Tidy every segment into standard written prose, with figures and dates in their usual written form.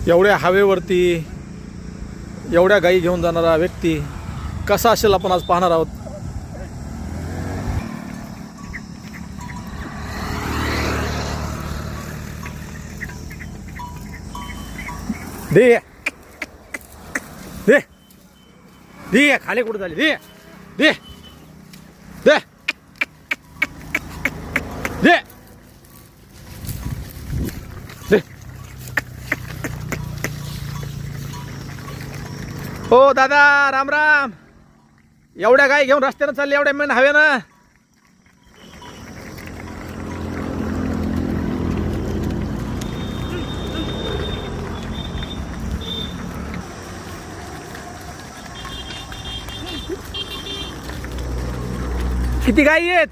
एवढ्या हवेवरती एवढ्या गायी घेऊन जाणारा व्यक्ती कसा असेल आपण आज पाहणार आहोत. दे दे दे खाली कुठं झाली दे दे दे दे दे. हो दादा राम राम. एवढ्या गाय घेऊन रस्त्यानं चालले एवढ्या मेन हवेनं. किती गायी आहेत?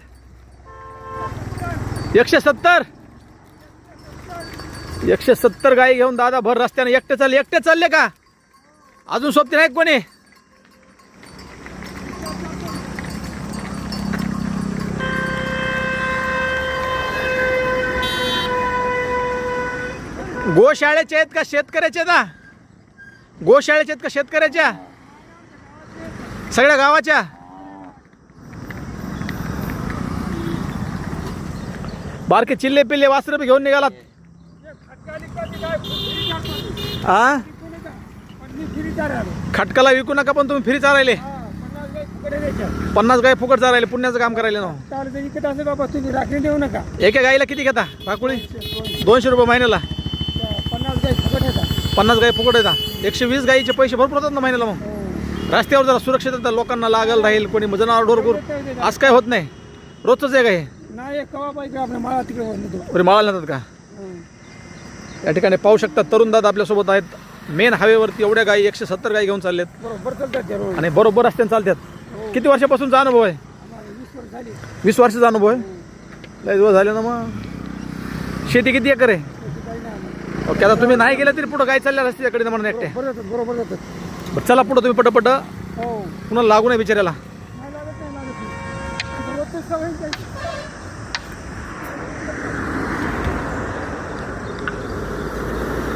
170. 170 गायी घेऊन दादा भर रस्त्याने एकटे चालले का? अजून सोबती नाही कोणी? गोशाळेचे आहेत का शेतकऱ्याचे? ना गोशाळेचे आहेत का शेतकऱ्याच्या? सगळ्या गावाच्या. बारके चिल्ले पिल्ले वासरे बी घेऊन निघालात. हा खटकाला विकू नका पण तुम्ही फ्री चारायले. 50 गाय फुकट चारायले. पुण्याचं काम करायले ना. देऊ नका. एका गाईला किती घेता राखोळी? 200 रुपये महिन्याला. 50 गाय फुकट येतात. 120 गायीचे पैसे भरपूर होतात ना महिन्याला. मग रस्त्यावर जरा सुरक्षित येतात. लोकांना लागल राहील कोणी जनावर डोरगुर असं काय होत नाही. रोजच आहे का हे? नाही कवा पाहिजे आपल्या माळा तिकडे माळाला नेतात का? या ठिकाणी पाहू शकता तरुण दादा आपल्यासोबत आहेत. मेन हायवेवरती एवढ्या गायी 170 गायी घेऊन चाललेत बरोबर चालतात आणि बरोबर रस्त्याने चालतात. किती वर्षापासूनचा अनुभव आहे? 20 वर्षाचा अनुभव आहे. लय दिवस झाले ना. मग शेती किती एकर आहे? ओके आता तुम्ही नाही गेला तरी पुढे गाय चालल्या रस्त्याकडे म्हणून एकटे. बरोबर जातात. चला पुढे तुम्ही पटपट. हो पुन्हा लागू नये बिचाऱ्याला. नाही लागत नाही.